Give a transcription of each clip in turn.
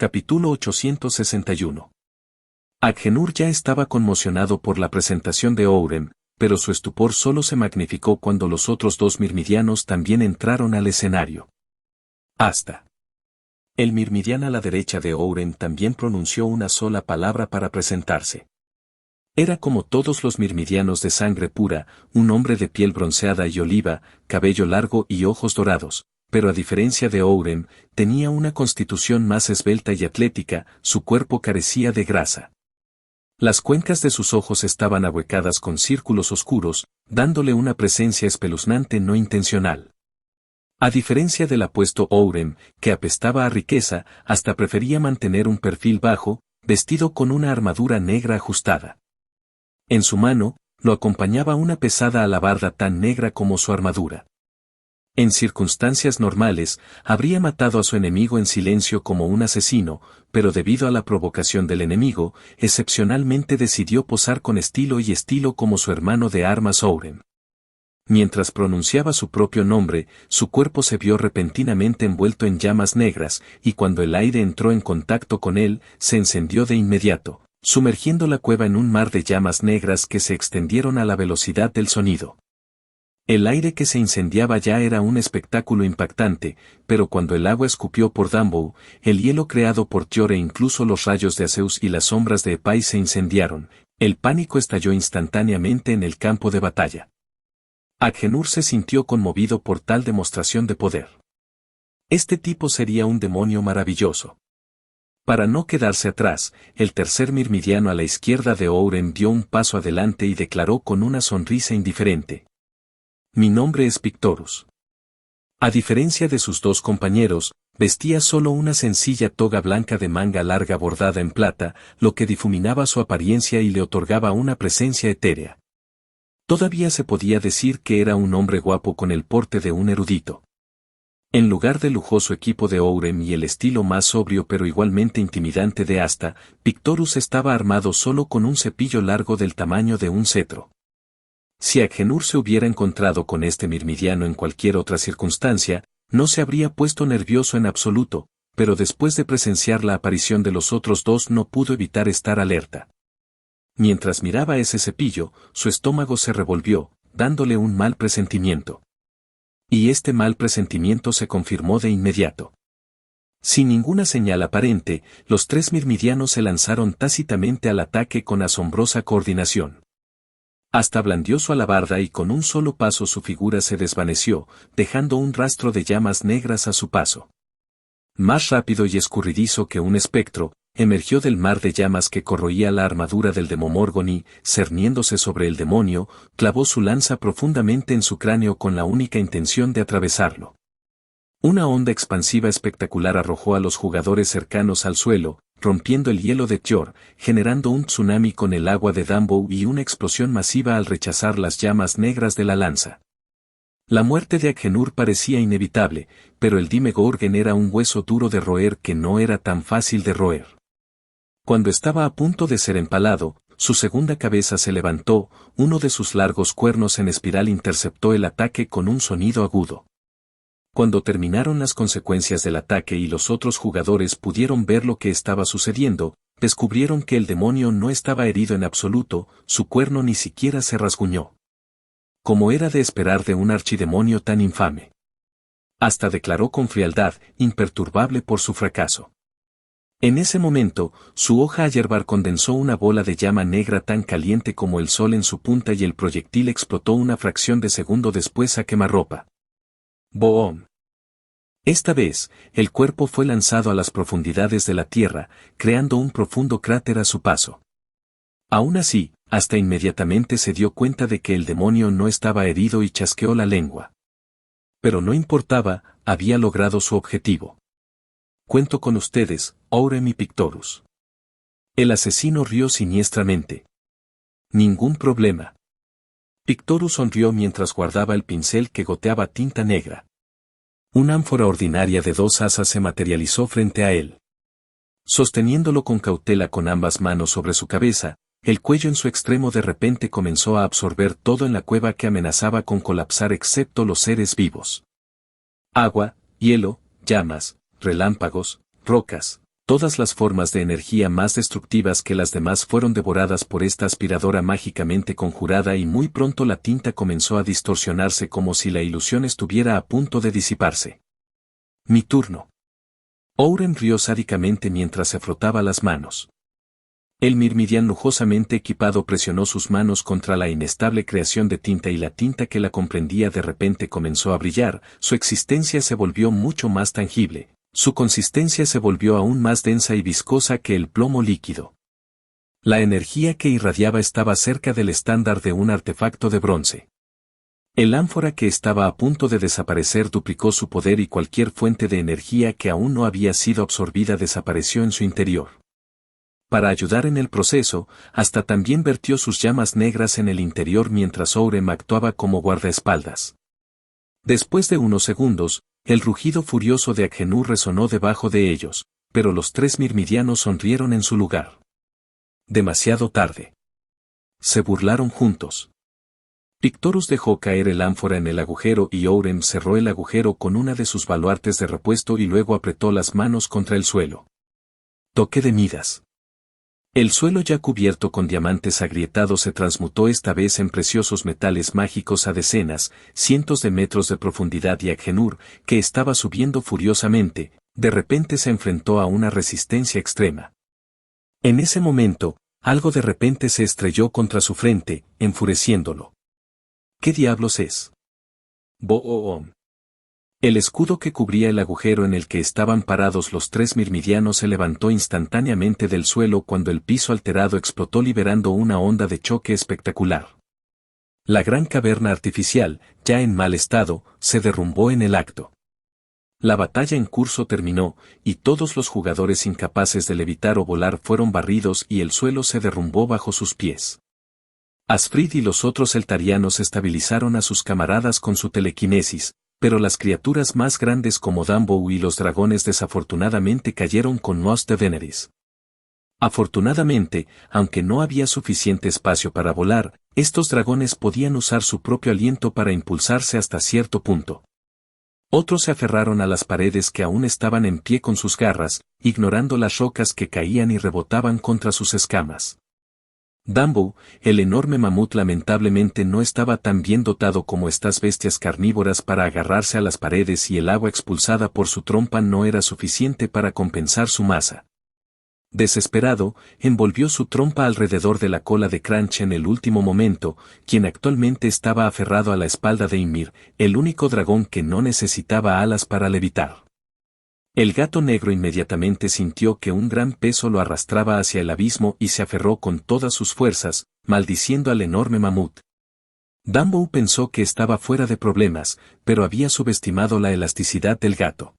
Capítulo 861. Agenur ya estaba conmocionado por la presentación de Ourem, pero su estupor solo se magnificó cuando los otros dos mirmidianos también entraron al escenario. Hasta. El mirmidiano a la derecha de Ourem también pronunció una sola palabra para presentarse. Era como todos los mirmidianos de sangre pura, un hombre de piel bronceada y oliva, cabello largo y ojos dorados, pero a diferencia de Ourem, tenía una constitución más esbelta y atlética, su cuerpo carecía de grasa. Las cuencas de sus ojos estaban ahuecadas con círculos oscuros, dándole una presencia espeluznante no intencional. A diferencia del apuesto Ourem, que apestaba a riqueza, hasta prefería mantener un perfil bajo, vestido con una armadura negra ajustada. En su mano, lo acompañaba una pesada alabarda tan negra como su armadura. En circunstancias normales, habría matado a su enemigo en silencio como un asesino, pero debido a la provocación del enemigo, excepcionalmente decidió posar con estilo y estilo como su hermano de armas Ourem. Mientras pronunciaba su propio nombre, su cuerpo se vio repentinamente envuelto en llamas negras, y cuando el aire entró en contacto con él, se encendió de inmediato, sumergiendo la cueva en un mar de llamas negras que se extendieron a la velocidad del sonido. El aire que se incendiaba ya era un espectáculo impactante, pero cuando el agua escupió por Dambo, el hielo creado por Tyr e incluso los rayos de Zeus y las sombras de Epais se incendiaron, el pánico estalló instantáneamente en el campo de batalla. Agenur se sintió conmovido por tal demostración de poder. Este tipo sería un demonio maravilloso. Para no quedarse atrás, el tercer mirmidiano a la izquierda de Ourem dio un paso adelante y declaró con una sonrisa indiferente. Mi nombre es Pictorus. A diferencia de sus dos compañeros, vestía solo una sencilla toga blanca de manga larga bordada en plata, lo que difuminaba su apariencia y le otorgaba una presencia etérea. Todavía se podía decir que era un hombre guapo con el porte de un erudito. En lugar del lujoso equipo de Ourem y el estilo más sobrio pero igualmente intimidante de Asta, Pictorus estaba armado solo con un cepillo largo del tamaño de un cetro. Si Agenur se hubiera encontrado con este mirmidiano en cualquier otra circunstancia, no se habría puesto nervioso en absoluto, pero después de presenciar la aparición de los otros dos no pudo evitar estar alerta. Mientras miraba ese cepillo, su estómago se revolvió, dándole un mal presentimiento. Y este mal presentimiento se confirmó de inmediato. Sin ninguna señal aparente, los tres mirmidianos se lanzaron tácitamente al ataque con asombrosa coordinación. Asta blandió su alabarda y con un solo paso su figura se desvaneció, dejando un rastro de llamas negras a su paso. Más rápido y escurridizo que un espectro, emergió del mar de llamas que corroía la armadura del Demomorgon y, cerniéndose sobre el demonio, clavó su lanza profundamente en su cráneo con la única intención de atravesarlo. Una onda expansiva espectacular arrojó a los jugadores cercanos al suelo, rompiendo el hielo de Tyr, generando un tsunami con el agua de Dambo y una explosión masiva al rechazar las llamas negras de la lanza. La muerte de Agenur parecía inevitable, pero el Dimegorgon era un hueso duro de roer que no era tan fácil de roer. Cuando estaba a punto de ser empalado, su segunda cabeza se levantó, uno de sus largos cuernos en espiral interceptó el ataque con un sonido agudo. Cuando terminaron las consecuencias del ataque y los otros jugadores pudieron ver lo que estaba sucediendo, descubrieron que el demonio no estaba herido en absoluto, su cuerno ni siquiera se rasguñó. Como era de esperar de un archidemonio tan infame. Asta declaró con frialdad, imperturbable por su fracaso. En ese momento, su hoja ayerbar condensó una bola de llama negra tan caliente como el sol en su punta y el proyectil explotó una fracción de segundo después a quemarropa. ¡Boom! Esta vez, el cuerpo fue lanzado a las profundidades de la tierra, creando un profundo cráter a su paso. Aún así, Asta inmediatamente se dio cuenta de que el demonio no estaba herido y chasqueó la lengua. Pero no importaba, había logrado su objetivo. Cuento con ustedes, Ourem y Pictorus. El asesino rió siniestramente. Ningún problema. Pictorus sonrió mientras guardaba el pincel que goteaba tinta negra. Una ánfora ordinaria de 2 asas se materializó frente a él. Sosteniéndolo con cautela con ambas manos sobre su cabeza, el cuello en su extremo de repente comenzó a absorber todo en la cueva que amenazaba con colapsar excepto los seres vivos. Agua, hielo, llamas, relámpagos, rocas, Todas las formas de energía más destructivas que las demás fueron devoradas por esta aspiradora mágicamente conjurada y muy pronto la tinta comenzó a distorsionarse como si la ilusión estuviera a punto de disiparse. Mi turno. Oren rió sádicamente mientras se frotaba las manos. El Myrmidian lujosamente equipado presionó sus manos contra la inestable creación de tinta y la tinta que la comprendía de repente comenzó a brillar, su existencia se volvió mucho más tangible, su consistencia se volvió aún más densa y viscosa que el plomo líquido. La energía que irradiaba estaba cerca del estándar de un artefacto de bronce. El ánfora que estaba a punto de desaparecer duplicó su poder y cualquier fuente de energía que aún no había sido absorbida desapareció en su interior. Para ayudar en el proceso, hasta también vertió sus llamas negras en el interior mientras Ourem actuaba como guardaespaldas. Después de unos segundos, el rugido furioso de Agenur resonó debajo de ellos, pero los 3 mirmidianos sonrieron en su lugar. Demasiado tarde. Se burlaron juntos. Pictorus dejó caer el ánfora en el agujero y Ourem cerró el agujero con una de sus baluartes de repuesto y luego apretó las manos contra el suelo. Toque de Midas. El suelo ya cubierto con diamantes agrietados se transmutó esta vez en preciosos metales mágicos a decenas, cientos de metros de profundidad y Agenur, que estaba subiendo furiosamente, de repente se enfrentó a una resistencia extrema. En ese momento, algo de repente se estrelló contra su frente, enfureciéndolo. ¿Qué diablos es? Bo-oh-om. El escudo que cubría el agujero en el que estaban parados los 3 mirmidianos se levantó instantáneamente del suelo cuando el piso alterado explotó liberando una onda de choque espectacular. La gran caverna artificial, ya en mal estado, se derrumbó en el acto. La batalla en curso terminó, y todos los jugadores incapaces de levitar o volar fueron barridos y el suelo se derrumbó bajo sus pies. Asfrid y los otros eltarianos estabilizaron a sus camaradas con su telequinesis, pero las criaturas más grandes como Dumbo y los dragones desafortunadamente cayeron con Nos de Veneris. Afortunadamente, aunque no había suficiente espacio para volar, estos dragones podían usar su propio aliento para impulsarse hasta cierto punto. Otros se aferraron a las paredes que aún estaban en pie con sus garras, ignorando las rocas que caían y rebotaban contra sus escamas. Dumbo, el enorme mamut lamentablemente no estaba tan bien dotado como estas bestias carnívoras para agarrarse a las paredes y el agua expulsada por su trompa no era suficiente para compensar su masa. Desesperado, envolvió su trompa alrededor de la cola de Crunch en el último momento, quien actualmente estaba aferrado a la espalda de Ymir, el único dragón que no necesitaba alas para levitar. El gato negro inmediatamente sintió que un gran peso lo arrastraba hacia el abismo y se aferró con todas sus fuerzas, maldiciendo al enorme mamut. Dumbo pensó que estaba fuera de problemas, pero había subestimado la elasticidad del gato.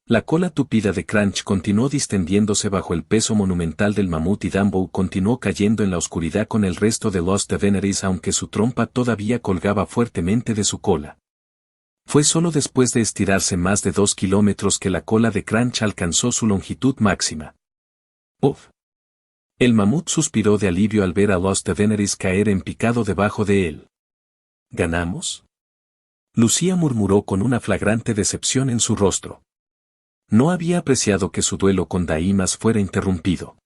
La cola tupida de Crunch continuó distendiéndose bajo el peso monumental del mamut y Dumbo continuó cayendo en la oscuridad con el resto de Los de Veneris aunque su trompa todavía colgaba fuertemente de su cola. Fue solo después de estirarse más de 2 kilómetros que la cola de Crunch alcanzó su longitud máxima. ¡Uf! El mamut suspiró de alivio al ver a Los de Veneris caer en picado debajo de él. ¿Ganamos? Lucía murmuró con una flagrante decepción en su rostro. No había apreciado que su duelo con Daimas fuera interrumpido.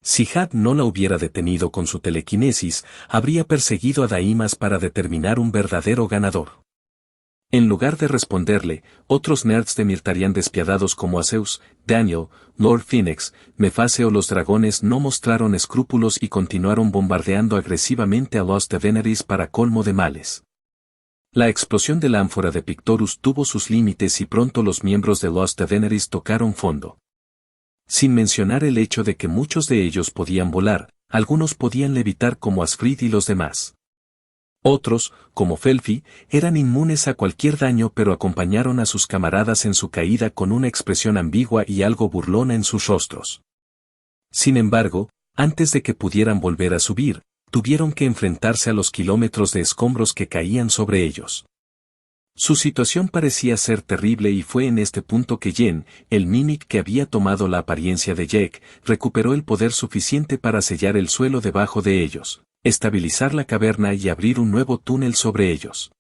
Si Had no la hubiera detenido con su telequinesis, habría perseguido a Daimas para determinar un verdadero ganador. En lugar de responderle, otros nerds de Mirtarian despiadados como Azeus, Daniel, Lord Phoenix, Mephase o los dragones no mostraron escrúpulos y continuaron bombardeando agresivamente a Los de Veneris para colmo de males. La explosión del ánfora de Pictorus tuvo sus límites y pronto los miembros de Los de Veneris tocaron fondo. Sin mencionar el hecho de que muchos de ellos podían volar, algunos podían levitar como Asfrid y los demás. Otros, como Felfi, eran inmunes a cualquier daño pero acompañaron a sus camaradas en su caída con una expresión ambigua y algo burlona en sus rostros. Sin embargo, antes de que pudieran volver a subir, tuvieron que enfrentarse a los kilómetros de escombros que caían sobre ellos. Su situación parecía ser terrible y fue en este punto que Yen, el Mimic que había tomado la apariencia de Jack, recuperó el poder suficiente para sellar el suelo debajo de ellos, estabilizar la caverna y abrir un nuevo túnel sobre ellos.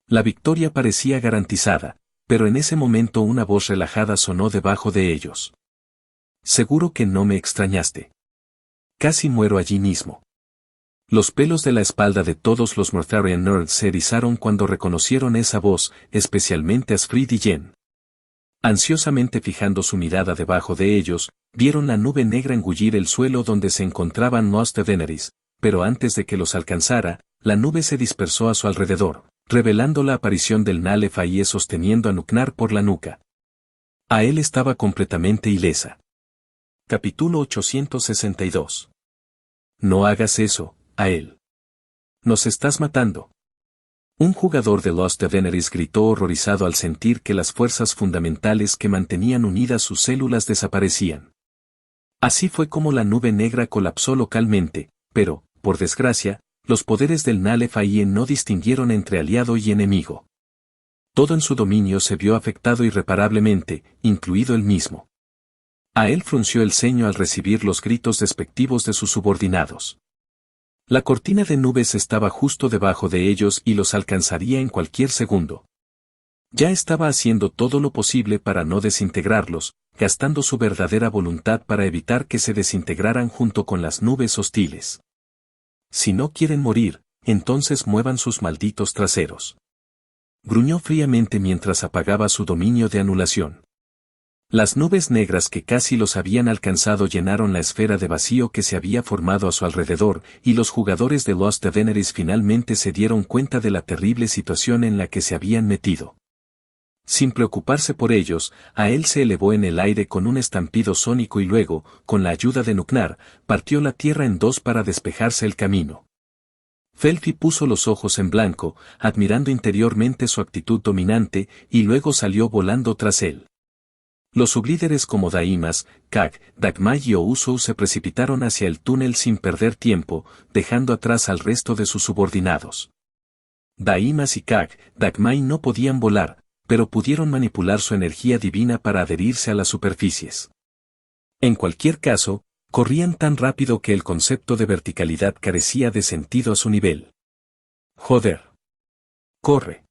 La victoria parecía garantizada, pero en ese momento una voz relajada sonó debajo de ellos. Seguro que no me extrañaste. Casi muero allí mismo. Los pelos de la espalda de todos los Mortharian nerds se erizaron cuando reconocieron esa voz, especialmente Asfrid y Jen. Ansiosamente fijando su mirada debajo de ellos, vieron la nube negra engullir el suelo donde se encontraban Mos Daenerys, pero antes de que los alcanzara, la nube se dispersó a su alrededor, revelando la aparición del Nalef Aiye sosteniendo a Nuknar por la nuca. A él estaba completamente ilesa. Capítulo 862. No hagas eso, a él. Nos estás matando. Un jugador de Lost Daenerys gritó horrorizado al sentir que las fuerzas fundamentales que mantenían unidas sus células desaparecían. Así fue como la nube negra colapsó localmente, pero, por desgracia, los poderes del Nalef Aiye no distinguieron entre aliado y enemigo. Todo en su dominio se vio afectado irreparablemente, incluido él mismo. A él frunció el ceño al recibir los gritos despectivos de sus subordinados. La cortina de nubes estaba justo debajo de ellos y los alcanzaría en cualquier segundo. Ya estaba haciendo todo lo posible para no desintegrarlos, gastando su verdadera voluntad para evitar que se desintegraran junto con las nubes hostiles. Si no quieren morir, entonces muevan sus malditos traseros. Gruñó fríamente mientras apagaba su dominio de anulación. Las nubes negras que casi los habían alcanzado llenaron la esfera de vacío que se había formado a su alrededor, y los jugadores de Lost Daenerys finalmente se dieron cuenta de la terrible situación en la que se habían metido. Sin preocuparse por ellos, a él se elevó en el aire con un estampido sónico y luego, con la ayuda de Nuknar, partió la tierra en dos para despejarse el camino. Felfi puso los ojos en blanco, admirando interiormente su actitud dominante, y luego salió volando tras él. Los sublíderes como Daimas, Kag, Dagmay y Ouzou se precipitaron hacia el túnel sin perder tiempo, dejando atrás al resto de sus subordinados. Daimas y Kag, Dagmay no podían volar, pero pudieron manipular su energía divina para adherirse a las superficies. En cualquier caso, corrían tan rápido que el concepto de verticalidad carecía de sentido a su nivel. ¡Joder! ¡Corre!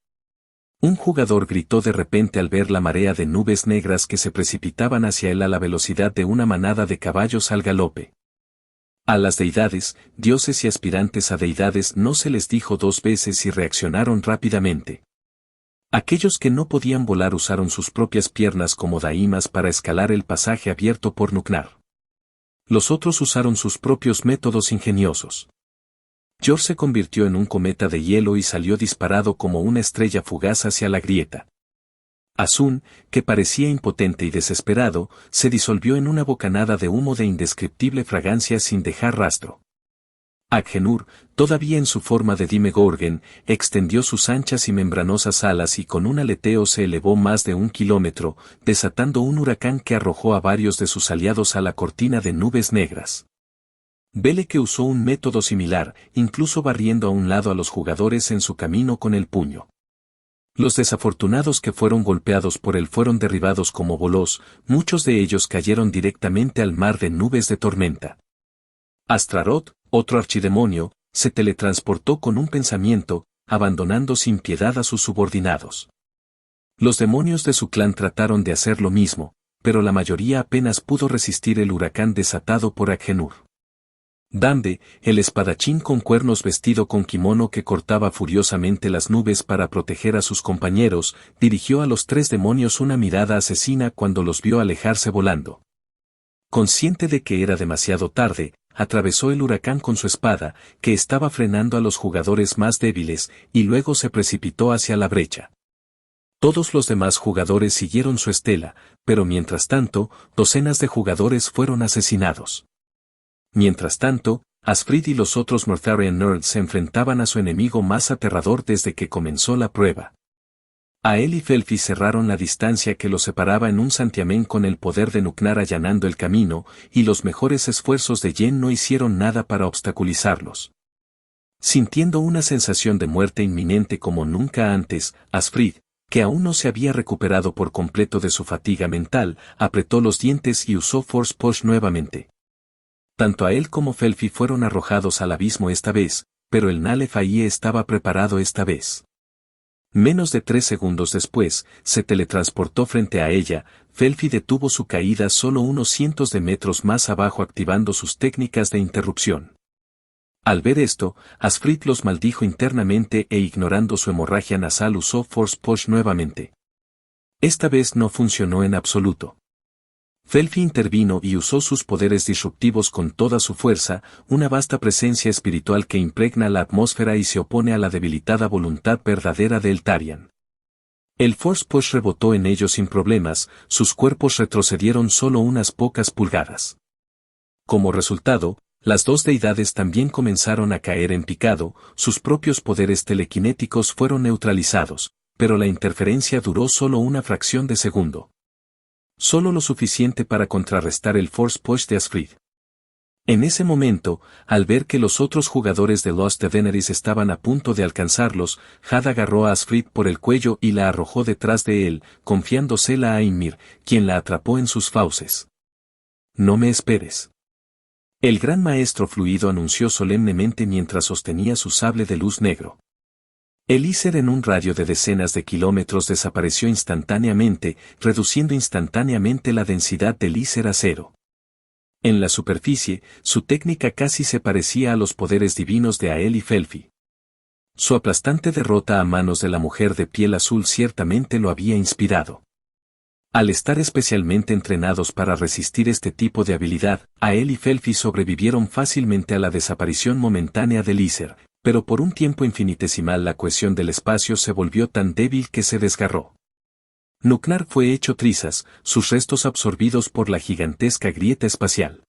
Un jugador gritó de repente al ver la marea de nubes negras que se precipitaban hacia él a la velocidad de una manada de caballos al galope. A las deidades, dioses y aspirantes a deidades no se les dijo dos veces y reaccionaron rápidamente. Aquellos que no podían volar usaron sus propias piernas como Daimas para escalar el pasaje abierto por Nuknar. Los otros usaron sus propios métodos ingeniosos. Yor se convirtió en un cometa de hielo y salió disparado como una estrella fugaz hacia la grieta. Asun, que parecía impotente y desesperado, se disolvió en una bocanada de humo de indescriptible fragancia sin dejar rastro. Agenur, todavía en su forma de Dimegorgon, extendió sus anchas y membranosas alas y con un aleteo se elevó más de 1 kilómetro, desatando un huracán que arrojó a varios de sus aliados a la cortina de nubes negras. Belek usó un método similar, incluso barriendo a un lado a los jugadores en su camino con el puño. Los desafortunados que fueron golpeados por él fueron derribados como bolos, muchos de ellos cayeron directamente al mar de nubes de tormenta. Astaroth, otro archidemonio, se teletransportó con un pensamiento, abandonando sin piedad a sus subordinados. Los demonios de su clan trataron de hacer lo mismo, pero la mayoría apenas pudo resistir el huracán desatado por Agenur. Dande, el espadachín con cuernos vestido con kimono que cortaba furiosamente las nubes para proteger a sus compañeros, dirigió a los tres demonios una mirada asesina cuando los vio alejarse volando. Consciente de que era demasiado tarde, atravesó el huracán con su espada, que estaba frenando a los jugadores más débiles, y luego se precipitó hacia la brecha. Todos los demás jugadores siguieron su estela, pero mientras tanto, docenas de jugadores fueron asesinados. Mientras tanto, Asfrid y los otros Mortharian nerds se enfrentaban a su enemigo más aterrador desde que comenzó la prueba. A él y Felfi cerraron la distancia que los separaba en un santiamén con el poder de Nuknar allanando el camino, y los mejores esfuerzos de Yen no hicieron nada para obstaculizarlos. Sintiendo una sensación de muerte inminente como nunca antes, Asfrid, que aún no se había recuperado por completo de su fatiga mental, apretó los dientes y usó Force Push nuevamente. Tanto a él como Felfi fueron arrojados al abismo esta vez, pero el Nalef Aiye estaba preparado esta vez. Menos de 3 segundos después, se teletransportó frente a ella. Felphie detuvo su caída solo unos cientos de metros más abajo activando sus técnicas de interrupción. Al ver esto, Asfrid los maldijo internamente e ignorando su hemorragia nasal usó Force Push nuevamente. Esta vez no funcionó en absoluto. Felphie intervino y usó sus poderes disruptivos con toda su fuerza, una vasta presencia espiritual que impregna la atmósfera y se opone a la debilitada voluntad verdadera de Eltarian. El Force Push rebotó en ellos sin problemas, sus cuerpos retrocedieron solo unas pocas pulgadas. Como resultado, las dos deidades también comenzaron a caer en picado, sus propios poderes telequinéticos fueron neutralizados, pero la interferencia duró solo una fracción de segundo. Solo lo suficiente para contrarrestar el Force Push de Asfrid. En ese momento, al ver que los otros jugadores de Lost Daenerys estaban a punto de alcanzarlos, Had agarró a Asfrid por el cuello y la arrojó detrás de él, confiándosela a Ymir, quien la atrapó en sus fauces. «No me esperes». El gran maestro fluido anunció solemnemente mientras sostenía su sable de luz negro. El Íser en un radio de decenas de kilómetros desapareció instantáneamente, reduciendo instantáneamente la densidad del Íser a cero. En la superficie, su técnica casi se parecía a los poderes divinos de Ael y Felphie. Su aplastante derrota a manos de la mujer de piel azul ciertamente lo había inspirado. Al estar especialmente entrenados para resistir este tipo de habilidad, Ael y Felphie sobrevivieron fácilmente a la desaparición momentánea del Íser, pero por un tiempo infinitesimal la cohesión del espacio se volvió tan débil que se desgarró. Nuknar fue hecho trizas, sus restos absorbidos por la gigantesca grieta espacial.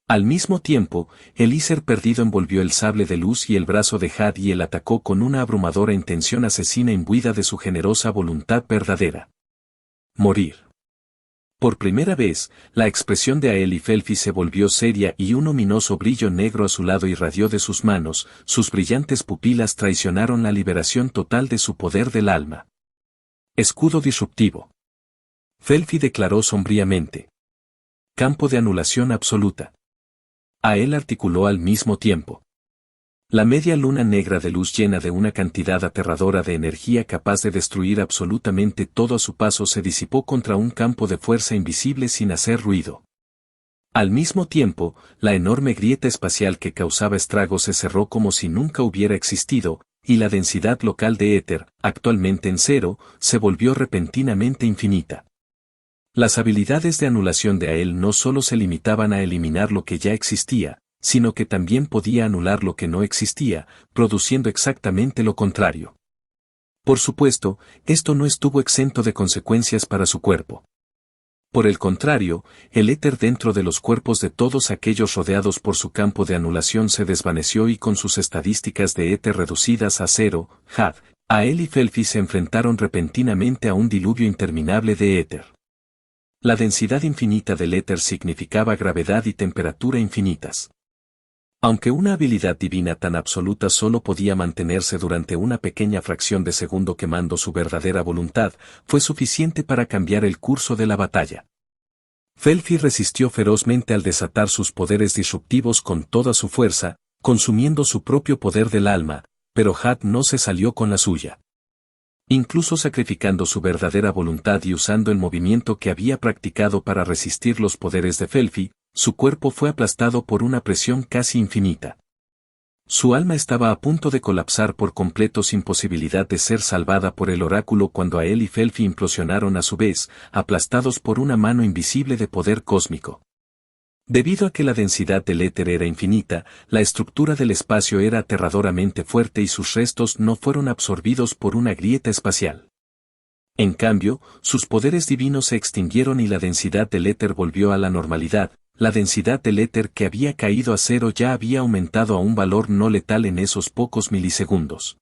Al mismo tiempo, el Íser perdido envolvió el sable de luz y el brazo de Had y él atacó con una abrumadora intención asesina imbuida de su generosa voluntad verdadera. Morir. Por primera vez, la expresión de Ael y Felphie se volvió seria y un ominoso brillo negro azulado irradió de sus manos, sus brillantes pupilas traicionaron la liberación total de su poder del alma. Escudo disruptivo. Felphie declaró sombríamente. Campo de anulación absoluta. Ael articuló al mismo tiempo. La media luna negra de luz llena de una cantidad aterradora de energía capaz de destruir absolutamente todo a su paso se disipó contra un campo de fuerza invisible sin hacer ruido. Al mismo tiempo, la enorme grieta espacial que causaba estragos se cerró como si nunca hubiera existido, y la densidad local de éter, actualmente en cero, se volvió repentinamente infinita. Las habilidades de anulación de Ael no solo se limitaban a eliminar lo que ya existía, sino que también podía anular lo que no existía, produciendo exactamente lo contrario. Por supuesto, esto no estuvo exento de consecuencias para su cuerpo. Por el contrario, el éter dentro de los cuerpos de todos aquellos rodeados por su campo de anulación se desvaneció y con sus estadísticas de éter reducidas a cero, Had, Ael y Felphie se enfrentaron repentinamente a un diluvio interminable de éter. La densidad infinita del éter significaba gravedad y temperatura infinitas. Aunque una habilidad divina tan absoluta solo podía mantenerse durante una pequeña fracción de segundo quemando su verdadera voluntad, fue suficiente para cambiar el curso de la batalla. Felphie resistió ferozmente al desatar sus poderes disruptivos con toda su fuerza, consumiendo su propio poder del alma, pero Had no se salió con la suya. Incluso sacrificando su verdadera voluntad y usando el movimiento que había practicado para resistir los poderes de Felphie, su cuerpo fue aplastado por una presión casi infinita. Su alma estaba a punto de colapsar por completo sin posibilidad de ser salvada por el oráculo cuando Ael y Felphie implosionaron a su vez, aplastados por una mano invisible de poder cósmico. Debido a que la densidad del éter era infinita, la estructura del espacio era aterradoramente fuerte y sus restos no fueron absorbidos por una grieta espacial. En cambio, sus poderes divinos se extinguieron y la densidad del éter volvió a la normalidad. La densidad del éter que había caído a cero ya había aumentado a un valor no letal en esos pocos milisegundos.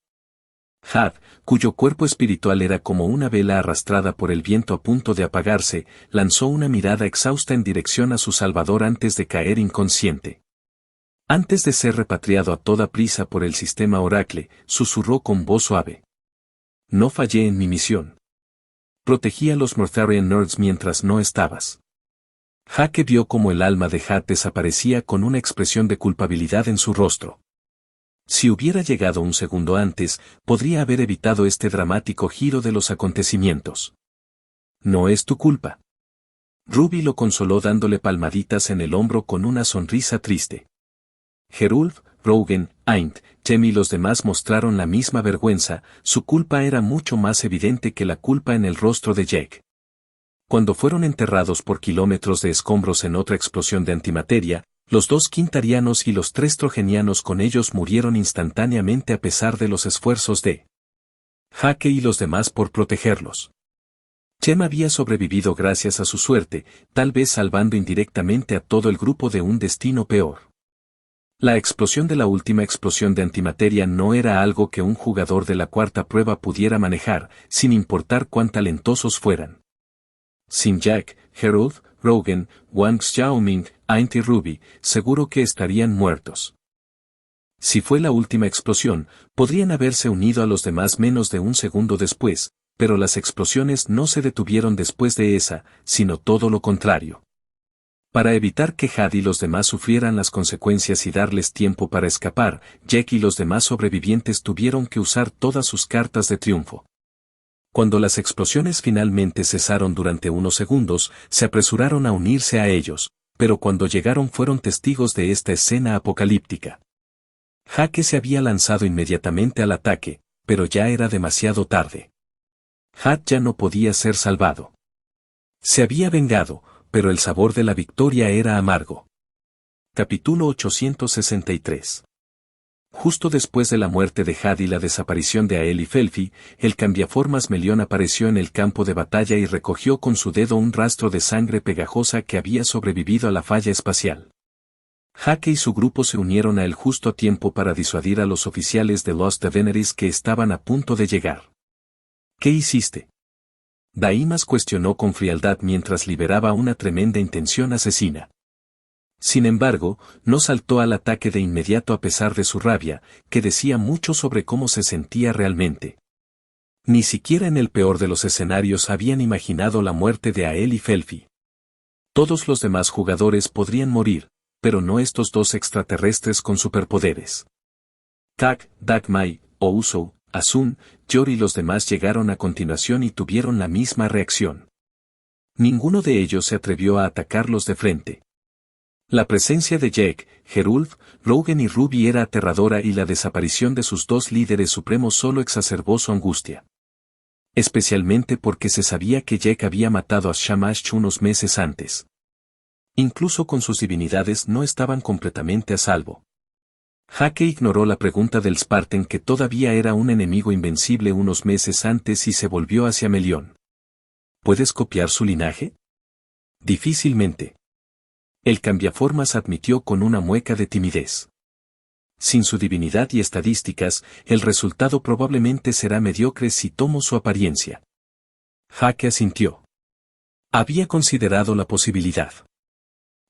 Had, cuyo cuerpo espiritual era como una vela arrastrada por el viento a punto de apagarse, lanzó una mirada exhausta en dirección a su salvador antes de caer inconsciente. Antes de ser repatriado a toda prisa por el sistema Oracle, susurró con voz suave. No fallé en mi misión. Protegí a los Mortharian Nerds mientras no estabas. Hake vio cómo el alma de Had desaparecía con una expresión de culpabilidad en su rostro. Si hubiera llegado un segundo antes, podría haber evitado este dramático giro de los acontecimientos. No es tu culpa. Ruby lo consoló dándole palmaditas en el hombro con una sonrisa triste. Gerulf, Rogen, Aint, Jem y los demás mostraron la misma vergüenza, su culpa era mucho más evidente que la culpa en el rostro de Jake. Cuando fueron enterrados por kilómetros de escombros en otra explosión de antimateria, los 2 quintarianos y los 3 trojenianos con ellos murieron instantáneamente a pesar de los esfuerzos de Jake y los demás por protegerlos. Jem había sobrevivido gracias a su suerte, tal vez salvando indirectamente a todo el grupo de un destino peor. La explosión de la última explosión de antimateria no era algo que un jugador de la cuarta prueba pudiera manejar, sin importar cuán talentosos fueran. Sin Jack, Gerulf, Rogen, Wang Xiaoming, Aint y Ruby, seguro que estarían muertos. Si fue la última explosión, podrían haberse unido a los demás menos de un segundo después, pero las explosiones no se detuvieron después de esa, sino todo lo contrario. Para evitar que Had y los demás sufrieran las consecuencias y darles tiempo para escapar, Jack y los demás sobrevivientes tuvieron que usar todas sus cartas de triunfo. Cuando las explosiones finalmente cesaron durante unos segundos, se apresuraron a unirse a ellos, pero cuando llegaron fueron testigos de esta escena apocalíptica. Jake se había lanzado inmediatamente al ataque, pero ya era demasiado tarde. Had ya no podía ser salvado. Se había vengado, pero el sabor de la victoria era amargo. Capítulo 863. Justo después de la muerte de Had y la desaparición de Ael y Felfi, el cambiaformas Melión apareció en el campo de batalla y recogió con su dedo un rastro de sangre pegajosa que había sobrevivido a la falla espacial. Jake y su grupo se unieron a él justo a tiempo para disuadir a los oficiales de Lost Daenerys que estaban a punto de llegar. ¿Qué hiciste? Daimas cuestionó con frialdad mientras liberaba una tremenda intención asesina. Sin embargo, no saltó al ataque de inmediato a pesar de su rabia, que decía mucho sobre cómo se sentía realmente. Ni siquiera en el peor de los escenarios habían imaginado la muerte de Ael y Felfi. Todos los demás jugadores podrían morir, pero no estos 2 extraterrestres con superpoderes. Kak, Dagmai, Ouzou, Asun, Yor y los demás llegaron a continuación y tuvieron la misma reacción. Ninguno de ellos se atrevió a atacarlos de frente. La presencia de Jake, Gerulf, Rogen y Ruby era aterradora y la desaparición de sus 2 líderes supremos solo exacerbó su angustia. Especialmente porque se sabía que Jake había matado a Shamash unos meses antes. Incluso con sus divinidades no estaban completamente a salvo. Jake ignoró la pregunta del Spartan que todavía era un enemigo invencible unos meses antes y se volvió hacia Melión. ¿Puedes copiar su linaje? Difícilmente. El cambiaformas admitió con una mueca de timidez. Sin su divinidad y estadísticas, el resultado probablemente será mediocre si tomo su apariencia. Jake asintió. Había considerado la posibilidad.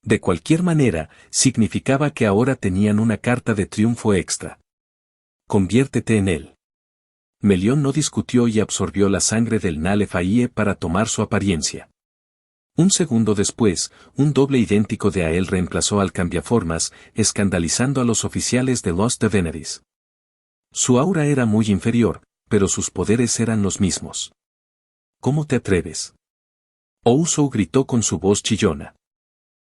De cualquier manera, significaba que ahora tenían una carta de triunfo extra. Conviértete en él. Melión no discutió y absorbió la sangre del Nalefaie para tomar su apariencia. Un segundo después, un doble idéntico de Ael reemplazó al cambiaformas, escandalizando a los oficiales de Lost Daenerys. Su aura era muy inferior, pero sus poderes eran los mismos. ¿Cómo te atreves? Ouzou gritó con su voz chillona.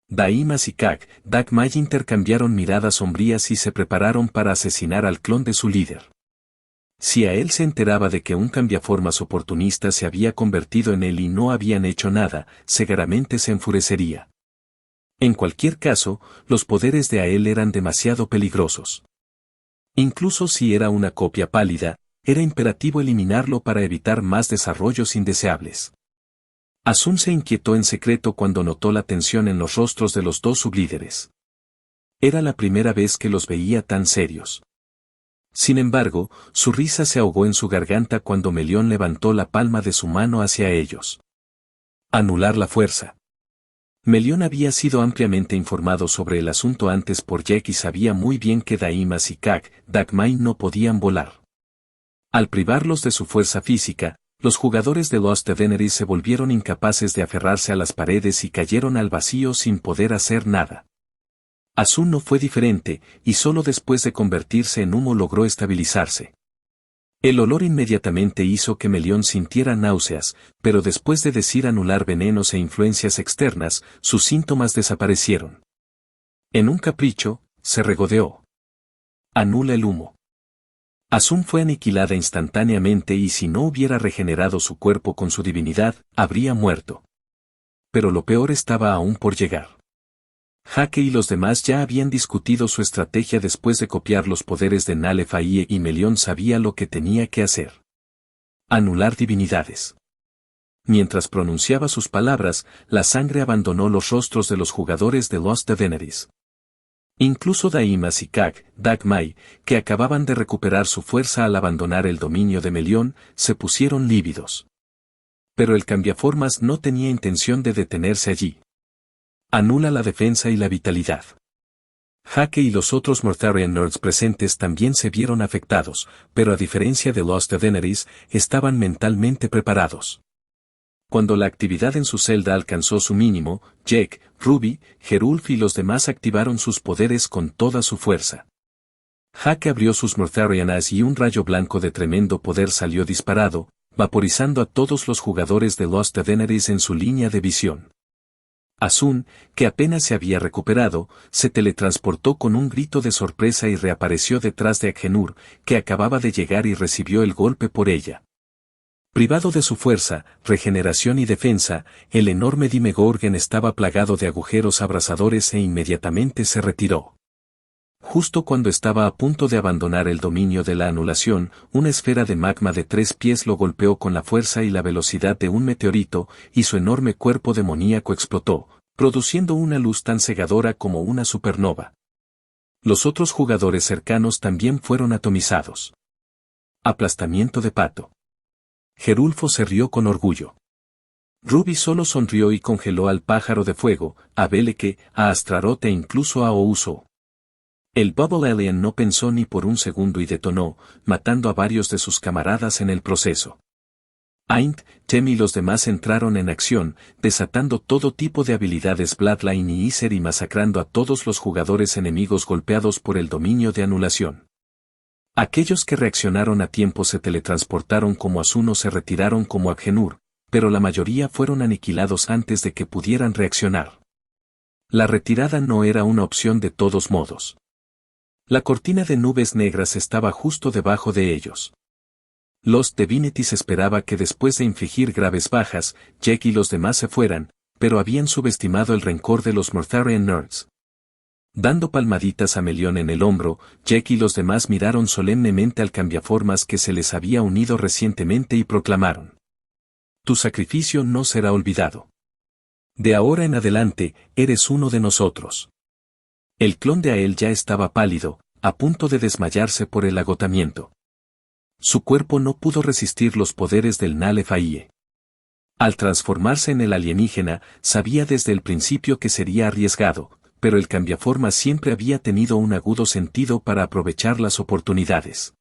Daimas y Kak, Dagmai intercambiaron miradas sombrías y se prepararon para asesinar al clon de su líder. Si Ael se enteraba de que un cambiaformas oportunista se había convertido en él y no habían hecho nada, seguramente se enfurecería. En cualquier caso, los poderes de Ael eran demasiado peligrosos. Incluso si era una copia pálida, era imperativo eliminarlo para evitar más desarrollos indeseables. Asun se inquietó en secreto cuando notó la tensión en los rostros de los 2 sublíderes. Era la primera vez que los veía tan serios. Sin embargo, su risa se ahogó en su garganta cuando Melión levantó la palma de su mano hacia ellos. Anular la fuerza. Melión había sido ampliamente informado sobre el asunto antes por Jake y sabía muy bien que Daimas y Kak, Dagmai no podían volar. Al privarlos de su fuerza física, los jugadores de Lost Daenerys se volvieron incapaces de aferrarse a las paredes y cayeron al vacío sin poder hacer nada. Azun no fue diferente, y solo después de convertirse en humo logró estabilizarse. El olor inmediatamente hizo que Melión sintiera náuseas, pero después de decir anular venenos e influencias externas, sus síntomas desaparecieron. En un capricho, se regodeó. Anula el humo. Azun fue aniquilada instantáneamente y si no hubiera regenerado su cuerpo con su divinidad, habría muerto. Pero lo peor estaba aún por llegar. Jake y los demás ya habían discutido su estrategia después de copiar los poderes de Nalefayie y Melión sabía lo que tenía que hacer. Anular divinidades. Mientras pronunciaba sus palabras, la sangre abandonó los rostros de los jugadores de Lost Divinity. Incluso Daimas y Dagmai, que acababan de recuperar su fuerza al abandonar el dominio de Melión, se pusieron lívidos. Pero el cambiaformas no tenía intención de detenerse allí. Anula la defensa y la vitalidad. Jake y los otros Mortharian Nerds presentes también se vieron afectados, pero a diferencia de Lost Divinities, estaban mentalmente preparados. Cuando la actividad en su celda alcanzó su mínimo, Jake, Ruby, Gerulf y los demás activaron sus poderes con toda su fuerza. Jake abrió sus Mortharian Eyes y un rayo blanco de tremendo poder salió disparado, vaporizando a todos los jugadores de Lost Divinities en su línea de visión. Azun, que apenas se había recuperado, se teletransportó con un grito de sorpresa y reapareció detrás de Agenur, que acababa de llegar y recibió el golpe por ella. Privado de su fuerza, regeneración y defensa, el enorme Dimegorgon estaba plagado de agujeros abrasadores e inmediatamente se retiró. Justo cuando estaba a punto de abandonar el dominio de la anulación, una esfera de magma de 3 pies lo golpeó con la fuerza y la velocidad de un meteorito, y su enorme cuerpo demoníaco explotó, produciendo una luz tan cegadora como una supernova. Los otros jugadores cercanos también fueron atomizados. Aplastamiento de pato. Gerulfo se rió con orgullo. Ruby solo sonrió y congeló al pájaro de fuego, a Beleke, a Astaroth e incluso a Ouso. El Bubble Alien no pensó ni por un segundo y detonó, matando a varios de sus camaradas en el proceso. Aint, Tem y los demás entraron en acción, desatando todo tipo de habilidades Bloodline y Iser y masacrando a todos los jugadores enemigos golpeados por el dominio de anulación. Aquellos que reaccionaron a tiempo se teletransportaron como Azun o se retiraron como Agenur, pero la mayoría fueron aniquilados antes de que pudieran reaccionar. La retirada no era una opción de todos modos. La cortina de nubes negras estaba justo debajo de ellos. Los Divinities esperaba que después de infligir graves bajas, Jake y los demás se fueran, pero habían subestimado el rencor de los Mortharian Nerds. Dando palmaditas a Melión en el hombro, Jake y los demás miraron solemnemente al cambiaformas que se les había unido recientemente y proclamaron: Tu sacrificio no será olvidado. De ahora en adelante, eres uno de nosotros. El clon de Ael ya estaba pálido, a punto de desmayarse por el agotamiento. Su cuerpo no pudo resistir los poderes del Nalefayie. Al transformarse en el alienígena, sabía desde el principio que sería arriesgado, pero el cambiaformas siempre había tenido un agudo sentido para aprovechar las oportunidades.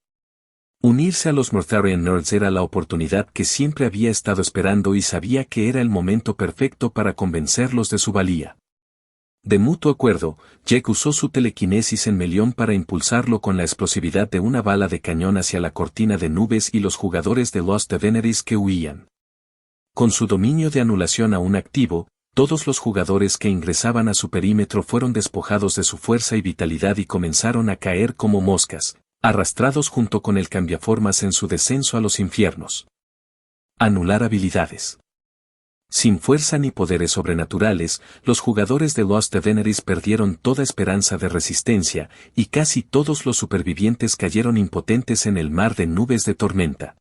Unirse a los Mortharian Nerds era la oportunidad que siempre había estado esperando y sabía que era el momento perfecto para convencerlos de su valía. De mutuo acuerdo, Jake usó su telequinesis en Melión para impulsarlo con la explosividad de una bala de cañón hacia la cortina de nubes y los jugadores de Lost Divinities que huían. Con su dominio de anulación aún activo, todos los jugadores que ingresaban a su perímetro fueron despojados de su fuerza y vitalidad y comenzaron a caer como moscas, arrastrados junto con el cambiaformas en su descenso a los infiernos. Anular habilidades. Sin fuerza ni poderes sobrenaturales, los jugadores de Lost Divinities perdieron toda esperanza de resistencia, y casi todos los supervivientes cayeron impotentes en el mar de nubes de tormenta.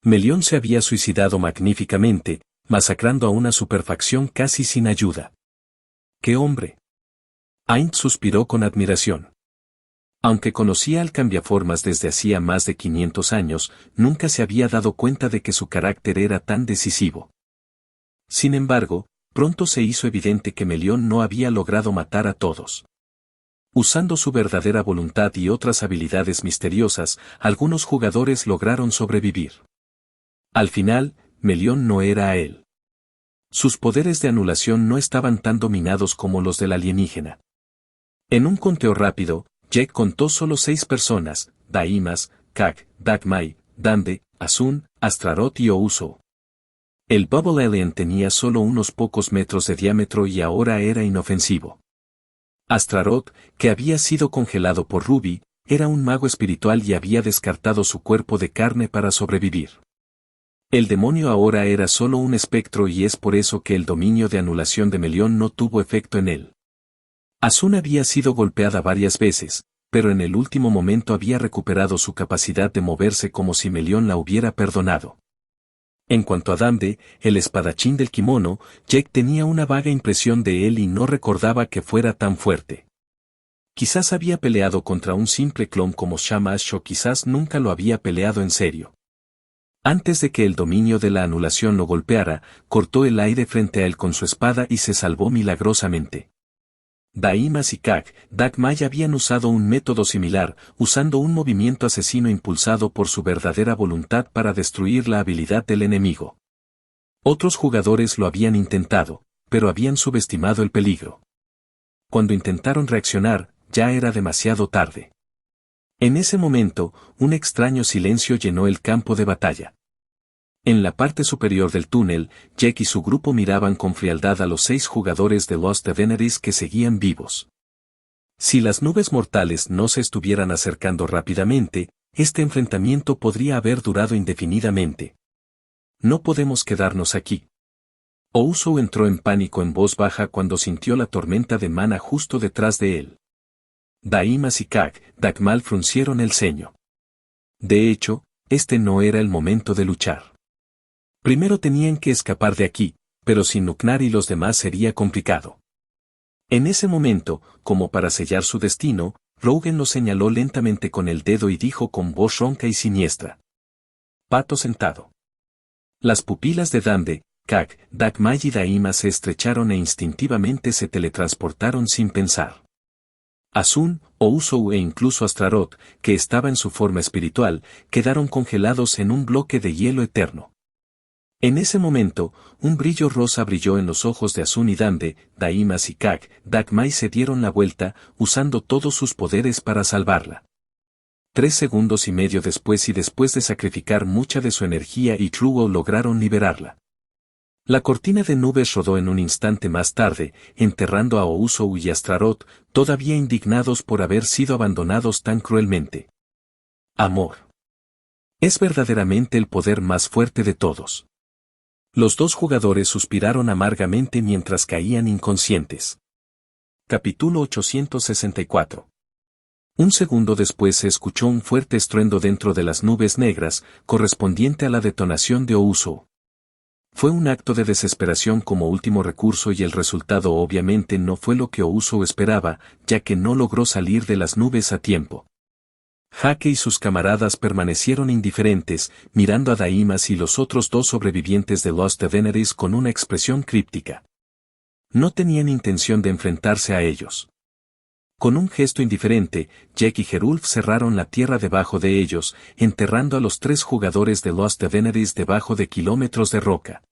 Melión se había suicidado magníficamente, masacrando a una superfacción casi sin ayuda. ¡Qué hombre! Aint suspiró con admiración. Aunque conocía al cambiaformas desde hacía más de 500 años, nunca se había dado cuenta de que su carácter era tan decisivo. Sin embargo, pronto se hizo evidente que Melión no había logrado matar a todos. Usando su verdadera voluntad y otras habilidades misteriosas, algunos jugadores lograron sobrevivir. Al final, Melión no era a él. Sus poderes de anulación no estaban tan dominados como los del alienígena. En un conteo rápido, Jack contó solo 6 personas: Daimas, Kak, Dagmai, Dande, Asun, Astaroth y Ouzo. El Bubble Alien tenía solo unos pocos metros de diámetro y ahora era inofensivo. Astaroth, que había sido congelado por Ruby, era un mago espiritual y había descartado su cuerpo de carne para sobrevivir. El demonio ahora era solo un espectro y es por eso que el dominio de anulación de Melión no tuvo efecto en él. Asun había sido golpeada varias veces, pero en el último momento había recuperado su capacidad de moverse como si Melión la hubiera perdonado. En cuanto a Dande, el espadachín del kimono, Jack tenía una vaga impresión de él y no recordaba que fuera tan fuerte. Quizás había peleado contra un simple clon como Shamash o quizás nunca lo había peleado en serio. Antes de que el dominio de la anulación lo golpeara, cortó el aire frente a él con su espada y se salvó milagrosamente. Daimas y Kak, Dagmai habían usado un método similar, usando un movimiento asesino impulsado por su verdadera voluntad para destruir la habilidad del enemigo. Otros jugadores lo habían intentado, pero habían subestimado el peligro. Cuando intentaron reaccionar, ya era demasiado tarde. En ese momento, un extraño silencio llenó el campo de batalla. En la parte superior del túnel, Jack y su grupo miraban con frialdad a los 6 jugadores de Lost Diviners que seguían vivos. Si las nubes mortales no se estuvieran acercando rápidamente, este enfrentamiento podría haber durado indefinidamente. No podemos quedarnos aquí. Ouzo entró en pánico en voz baja cuando sintió la tormenta de mana justo detrás de él. Daimas y Kak, Dagmal fruncieron el ceño. De hecho, este no era el momento de luchar. Primero tenían que escapar de aquí, pero sin Nuknar y los demás sería complicado. En ese momento, como para sellar su destino, Rogan lo señaló lentamente con el dedo y dijo con voz ronca y siniestra: Pato sentado. Las pupilas de Dande, Kak, Dagmai y Daima se estrecharon e instintivamente se teletransportaron sin pensar. Asun, Ouzo e incluso Astaroth, que estaba en su forma espiritual, quedaron congelados en un bloque de hielo eterno. En ese momento, un brillo rosa brilló en los ojos de Asun y Dande, Daimas y Kak, Dagmai se dieron la vuelta, usando todos sus poderes para salvarla. 3 segundos y medio después y después de sacrificar mucha de su energía y Truo lograron liberarla. La cortina de nubes rodó en un instante más tarde, enterrando a Ouzo y Astaroth, todavía indignados por haber sido abandonados tan cruelmente. Amor. Es verdaderamente el poder más fuerte de todos. Los 2 jugadores suspiraron amargamente mientras caían inconscientes. Capítulo 864. Un segundo después se escuchó un fuerte estruendo dentro de las nubes negras, correspondiente a la detonación de Ouzo. Fue un acto de desesperación como último recurso y el resultado obviamente no fue lo que Ouzo esperaba, ya que no logró salir de las nubes a tiempo. Hake y sus camaradas permanecieron indiferentes, mirando a Daimas y los otros 2 sobrevivientes de Lost Diviners con una expresión críptica. No tenían intención de enfrentarse a ellos. Con un gesto indiferente, Jack y Gerulf cerraron la tierra debajo de ellos, enterrando a los 3 jugadores de Lost Diviners debajo de kilómetros de roca.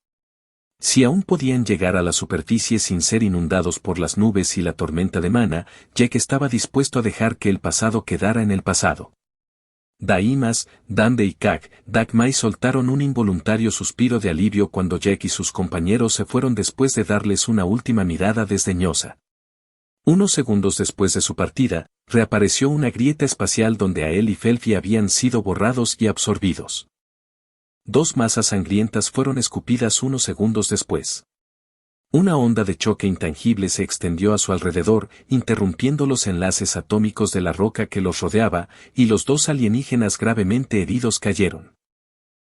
Si aún podían llegar a la superficie sin ser inundados por las nubes y la tormenta de mana, Jack estaba dispuesto a dejar que el pasado quedara en el pasado. Daimas, Dande y Kak, Dagmai soltaron un involuntario suspiro de alivio cuando Jack y sus compañeros se fueron después de darles una última mirada desdeñosa. Unos segundos después de su partida, reapareció una grieta espacial donde a él y Felfi habían sido borrados y absorbidos. 2 masas sangrientas fueron escupidas unos segundos después. Una onda de choque intangible se extendió a su alrededor, interrumpiendo los enlaces atómicos de la roca que los rodeaba, y los 2 alienígenas gravemente heridos cayeron.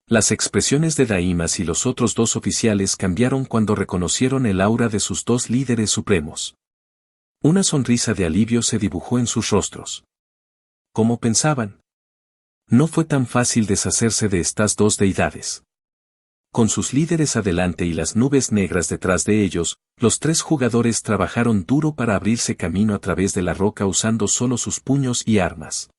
Las expresiones de Daimas y los otros 2 oficiales cambiaron cuando reconocieron el aura de sus 2 líderes supremos. Una sonrisa de alivio se dibujó en sus rostros. ¿Cómo pensaban? No fue tan fácil deshacerse de estas 2 deidades. Con sus líderes adelante y las nubes negras detrás de ellos, los 3 jugadores trabajaron duro para abrirse camino a través de la roca usando solo sus puños y armas.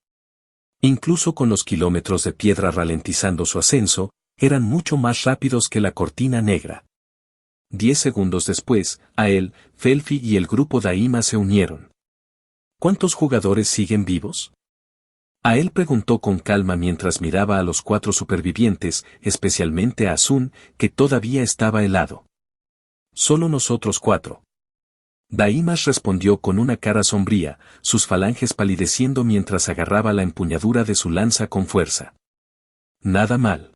Incluso con los kilómetros de piedra ralentizando su ascenso, eran mucho más rápidos que la cortina negra. 10 segundos después, a él, Felfi y el grupo Daima se unieron. ¿Cuántos jugadores siguen vivos? A él preguntó con calma mientras miraba a los 4 supervivientes, especialmente a Asun, que todavía estaba helado. Solo nosotros 4. Daimas respondió con una cara sombría, sus falanges palideciendo mientras agarraba la empuñadura de su lanza con fuerza. Nada mal.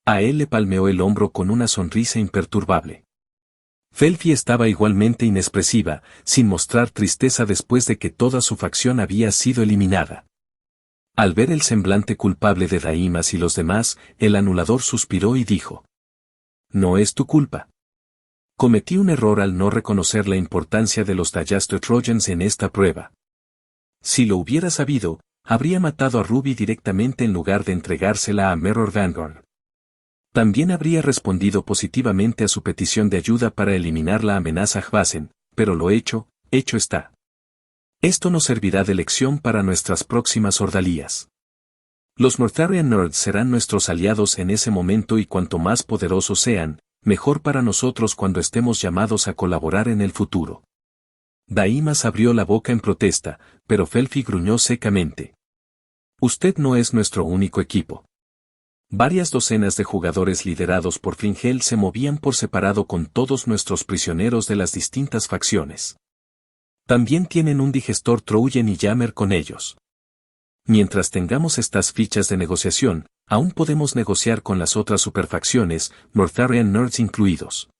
A él le palmeó el hombro con una sonrisa imperturbable. Felfi estaba igualmente inexpresiva, sin mostrar tristeza después de que toda su facción había sido eliminada. Al ver el semblante culpable de Daimas y los demás, el anulador suspiró y dijo: «No es tu culpa. Cometí un error al no reconocer la importancia de los Diasto Trojans en esta prueba. Si lo hubiera sabido, habría matado a Ruby directamente en lugar de entregársela a Mirror Vanguard. También habría respondido positivamente a su petición de ayuda para eliminar la amenaza Hvasen, pero lo hecho está. Esto nos servirá de lección para nuestras próximas ordalías. Los Mortharian Nerds serán nuestros aliados en ese momento y cuanto más poderosos sean, mejor para nosotros cuando estemos llamados a colaborar en el futuro». Daimas abrió la boca en protesta, pero Felfi gruñó secamente: «Usted no es nuestro único equipo». Varias docenas de jugadores liderados por Fringel se movían por separado con todos nuestros prisioneros de las distintas facciones. También tienen un digestor Trojan y Jammer con ellos. Mientras tengamos estas fichas de negociación, aún podemos negociar con las otras superfacciones, Mortharian Nerds incluidos.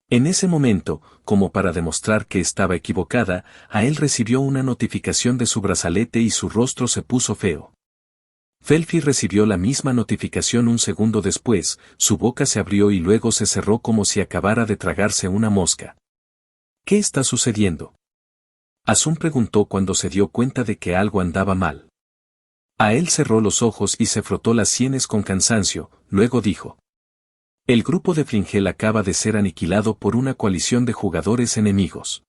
En ese momento, como para demostrar que estaba equivocada, a él recibió una notificación de su brazalete y su rostro se puso feo. Felfi recibió la misma notificación un segundo después, su boca se abrió y luego se cerró como si acabara de tragarse una mosca. «¿Qué está sucediendo?», Asun preguntó cuando se dio cuenta de que algo andaba mal. A él cerró los ojos y se frotó las sienes con cansancio, luego dijo: «El grupo de Fringel acaba de ser aniquilado por una coalición de jugadores enemigos.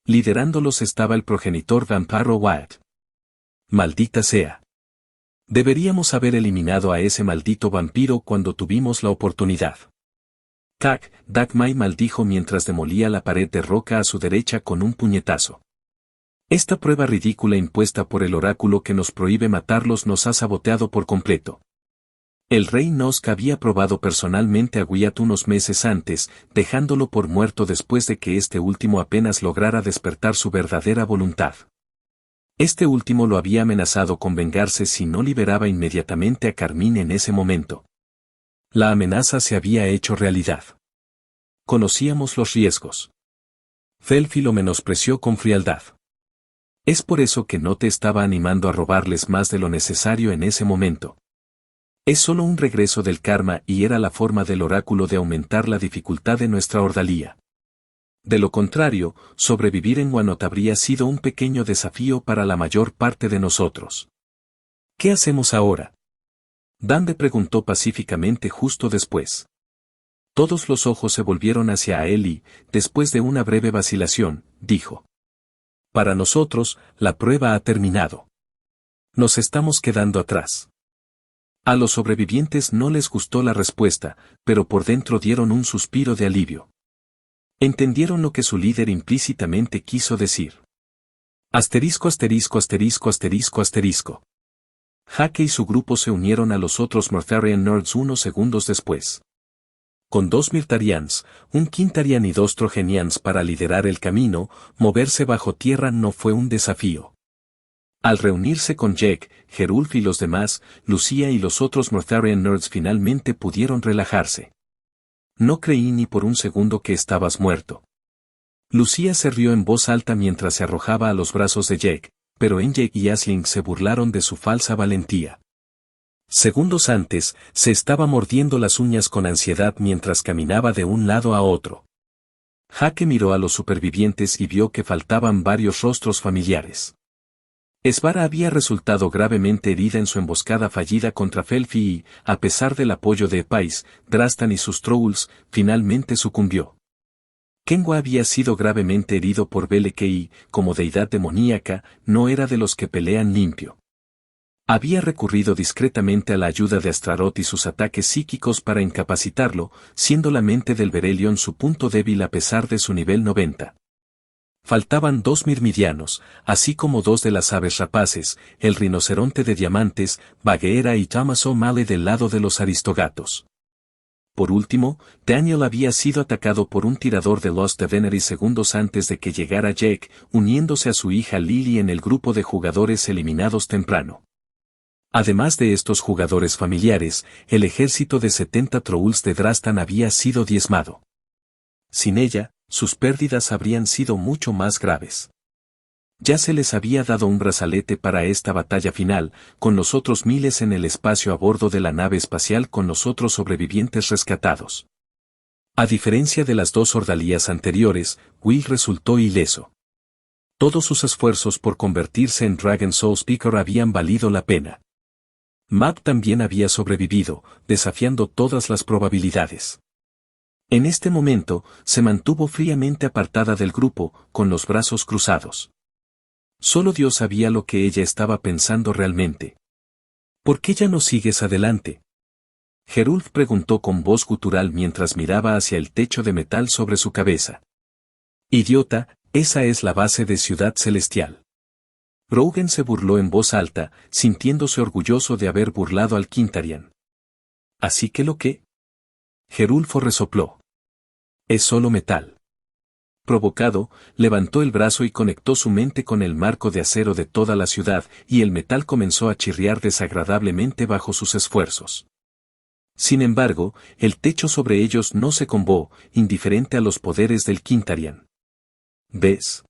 Liderándolos estaba el progenitor Vampiro Wyatt. Maldita sea. Deberíamos haber eliminado a ese maldito vampiro cuando tuvimos la oportunidad». Kak Dagmai maldijo mientras demolía la pared de roca a su derecha con un puñetazo. «Esta prueba ridícula impuesta por el oráculo que nos prohíbe matarlos nos ha saboteado por completo. El rey Nosk había probado personalmente a Wyatt unos meses antes, dejándolo por muerto después de que este último apenas lograra despertar su verdadera voluntad. Este último lo había amenazado con vengarse si no liberaba inmediatamente a Carmine en ese momento. La amenaza se había hecho realidad. Conocíamos los riesgos. Felfi lo menospreció con frialdad. Es por eso que no te estaba animando a robarles más de lo necesario en ese momento. Es solo un regreso del karma y era la forma del oráculo de aumentar la dificultad de nuestra ordalía. De lo contrario, sobrevivir en Wannot habría sido un pequeño desafío para la mayor parte de nosotros. ¿Qué hacemos ahora?», Dande preguntó pacíficamente justo después. Todos los ojos se volvieron hacia él y, después de una breve vacilación, dijo: «Para nosotros, la prueba ha terminado. Nos estamos quedando atrás». A los sobrevivientes no les gustó la respuesta, pero por dentro dieron un suspiro de alivio. Entendieron lo que su líder implícitamente quiso decir. Asterisco asterisco asterisco asterisco asterisco. Hake y su grupo se unieron a los otros Mortharian Nerds unos segundos después. Con 2 Mirtarians, un Quintarian y 2 Trojanians para liderar el camino, moverse bajo tierra no fue un desafío. Al reunirse con Jack, Gerulf y los demás, Lucía y los otros Mortharian Nerds finalmente pudieron relajarse. «No creí ni por un segundo que estabas muerto». Lucía se rió en voz alta mientras se arrojaba a los brazos de Jack, pero Jack y Aisling se burlaron de su falsa valentía. Segundos antes, se estaba mordiendo las uñas con ansiedad mientras caminaba de un lado a otro. Hake miró a los supervivientes y vio que faltaban varios rostros familiares. Esvara había resultado gravemente herida en su emboscada fallida contra Felfi y, a pesar del apoyo de Epais, Drastan y sus Trolls, finalmente sucumbió. Kenwa había sido gravemente herido por Beleke y, como deidad demoníaca, no era de los que pelean limpio. Había recurrido discretamente a la ayuda de Astaroth y sus ataques psíquicos para incapacitarlo, siendo la mente del Berelion su punto débil a pesar de su nivel 90. Faltaban 2 mirmidianos, así como 2 de las aves rapaces, el rinoceronte de diamantes, Bagheera y Thomas O'Malley del lado de los aristogatos. Por último, Daniel había sido atacado por un tirador de Lost Daenerys segundos antes de que llegara Jake, uniéndose a su hija Lily en el grupo de jugadores eliminados temprano. Además de estos jugadores familiares, el ejército de 70 Trolls de Drastan había sido diezmado. Sin ella, sus pérdidas habrían sido mucho más graves. Ya se les había dado un brazalete para esta batalla final, con los otros miles en el espacio a bordo de la nave espacial con los otros sobrevivientes rescatados. A diferencia de las 2 ordalías anteriores, Will resultó ileso. Todos sus esfuerzos por convertirse en Dragon Soul Speaker habían valido la pena. Mab también había sobrevivido, desafiando todas las probabilidades. En este momento, se mantuvo fríamente apartada del grupo, con los brazos cruzados. Solo Dios sabía lo que ella estaba pensando realmente. ¿Por qué ya no sigues adelante? Gerulf preguntó con voz gutural mientras miraba hacia el techo de metal sobre su cabeza. Idiota, esa es la base de Ciudad Celestial. Rogen se burló en voz alta, sintiéndose orgulloso de haber burlado al Quintarian. ¿Así que lo qué? Gerulfo resopló. Es solo metal. Provocado, levantó el brazo y conectó su mente con el marco de acero de toda la ciudad, y el metal comenzó a chirriar desagradablemente bajo sus esfuerzos. Sin embargo, el techo sobre ellos no se combó, indiferente a los poderes del Quintarian. ¿Ves?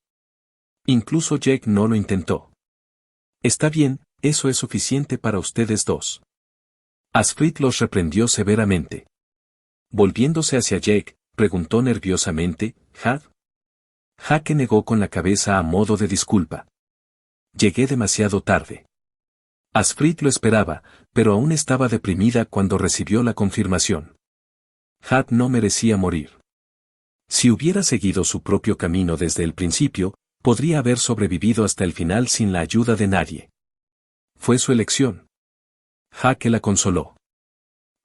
Incluso Jake no lo intentó. Está bien, eso es suficiente para ustedes dos. Asfrit los reprendió severamente. Volviéndose hacia Jake, preguntó nerviosamente, ¿Had? Jake negó con la cabeza a modo de disculpa. Llegué demasiado tarde. Asfrit lo esperaba, pero aún estaba deprimida cuando recibió la confirmación. Had no merecía morir. Si hubiera seguido su propio camino desde el principio, podría haber sobrevivido hasta el final sin la ayuda de nadie. Fue su elección. Jake la consoló.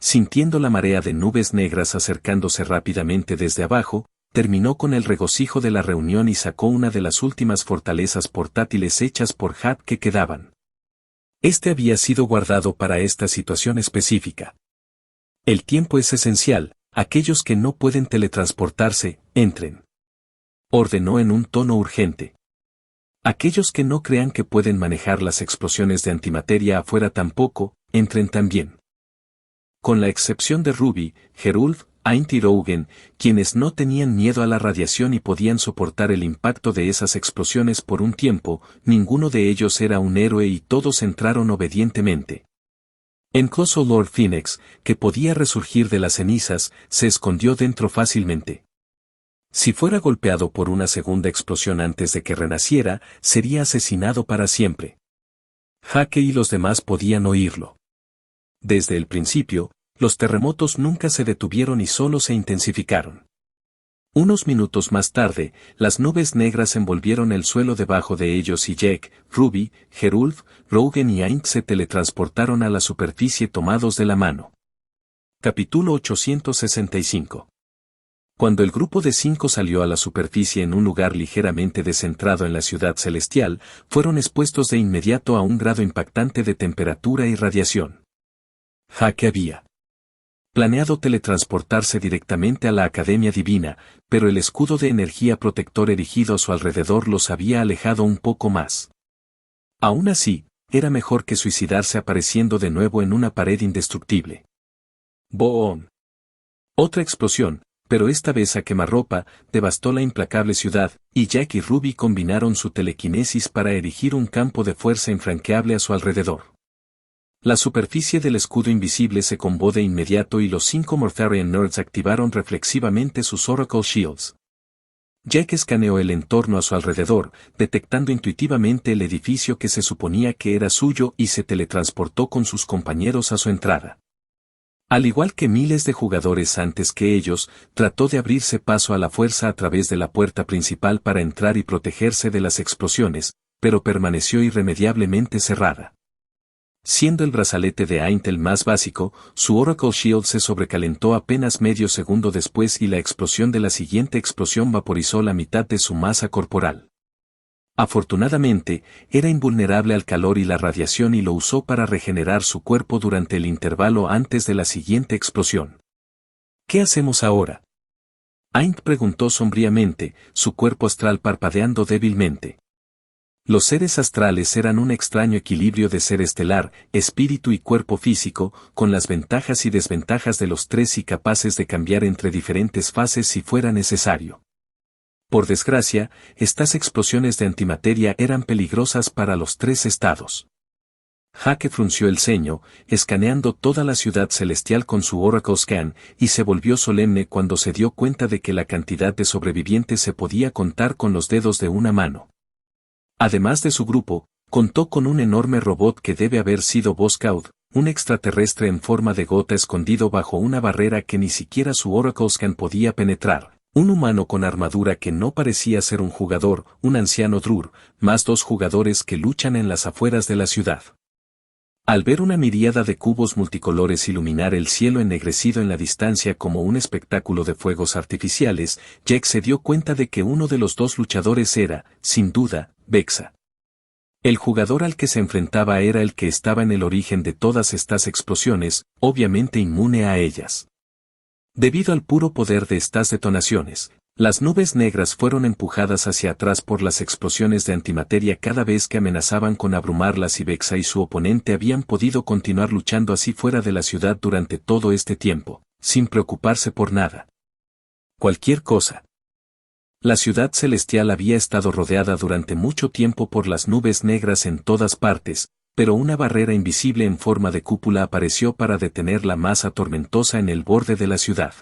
Sintiendo la marea de nubes negras acercándose rápidamente desde abajo, terminó con el regocijo de la reunión y sacó una de las últimas fortalezas portátiles hechas por Had que quedaban. Este había sido guardado para esta situación específica. El tiempo es esencial, aquellos que no pueden teletransportarse, entren. Ordenó en un tono urgente. Aquellos que no crean que pueden manejar las explosiones de antimateria afuera tampoco, entren también. Con la excepción de Ruby, Gerulf, Aint y Rogen, quienes no tenían miedo a la radiación y podían soportar el impacto de esas explosiones por un tiempo, ninguno de ellos era un héroe y todos entraron obedientemente. Incluso Lord Phoenix, que podía resurgir de las cenizas, se escondió dentro fácilmente. Si fuera golpeado por una segunda explosión antes de que renaciera, sería asesinado para siempre. Jake y los demás podían oírlo. Desde el principio, los terremotos nunca se detuvieron y solo se intensificaron. Unos minutos más tarde, las nubes negras envolvieron el suelo debajo de ellos y Jake, Ruby, Gerulf, Rogen y Aint se teletransportaron a la superficie tomados de la mano. Capítulo 865. Cuando el grupo de 5 salió a la superficie en un lugar ligeramente descentrado en la ciudad celestial, fueron expuestos de inmediato a un grado impactante de temperatura y radiación. Jake había planeado teletransportarse directamente a la Academia Divina, pero el escudo de energía protector erigido a su alrededor los había alejado un poco más. Aún así, era mejor que suicidarse apareciendo de nuevo en una pared indestructible. ¡Boom! Otra explosión, pero esta vez a quemarropa, devastó la implacable ciudad, y Jack y Ruby combinaron su telequinesis para erigir un campo de fuerza infranqueable a su alrededor. La superficie del escudo invisible se combó de inmediato y los 5 Mortharian Nerds activaron reflexivamente sus Oracle Shields. Jack escaneó el entorno a su alrededor, detectando intuitivamente el edificio que se suponía que era suyo y se teletransportó con sus compañeros a su entrada. Al igual que miles de jugadores antes que ellos, trató de abrirse paso a la fuerza a través de la puerta principal para entrar y protegerse de las explosiones, pero permaneció irremediablemente cerrada. Siendo el brazalete de Ain't el más básico, su Oracle Shield se sobrecalentó apenas medio segundo después y la explosión de la siguiente explosión vaporizó la mitad de su masa corporal. Afortunadamente, era invulnerable al calor y la radiación y lo usó para regenerar su cuerpo durante el intervalo antes de la siguiente explosión. ¿Qué hacemos ahora? Ain't preguntó sombríamente, su cuerpo astral parpadeando débilmente. Los seres astrales eran un extraño equilibrio de ser estelar, espíritu y cuerpo físico, con las ventajas y desventajas de los tres y capaces de cambiar entre diferentes fases si fuera necesario. Por desgracia, estas explosiones de antimateria eran peligrosas para los tres estados. Jake frunció el ceño, escaneando toda la ciudad celestial con su Oracle Scan, y se volvió solemne cuando se dio cuenta de que la cantidad de sobrevivientes se podía contar con los dedos de una mano. Además de su grupo, contó con un enorme robot que debe haber sido Voscaud, un extraterrestre en forma de gota escondido bajo una barrera que ni siquiera su Oracle Scan podía penetrar, un humano con armadura que no parecía ser un jugador, un anciano Drur, más 2 jugadores que luchan en las afueras de la ciudad. Al ver una miríada de cubos multicolores iluminar el cielo ennegrecido en la distancia como un espectáculo de fuegos artificiales, Jack se dio cuenta de que uno de los 2 luchadores era, sin duda, Vexa. El jugador al que se enfrentaba era el que estaba en el origen de todas estas explosiones, obviamente inmune a ellas. Debido al puro poder de estas detonaciones, las nubes negras fueron empujadas hacia atrás por las explosiones de antimateria cada vez que amenazaban con abrumarlas y Vexa y su oponente habían podido continuar luchando así fuera de la ciudad durante todo este tiempo, sin preocuparse por nada. Cualquier cosa. La ciudad celestial había estado rodeada durante mucho tiempo por las nubes negras en todas partes, pero una barrera invisible en forma de cúpula apareció para detener la masa tormentosa en el borde de la ciudad.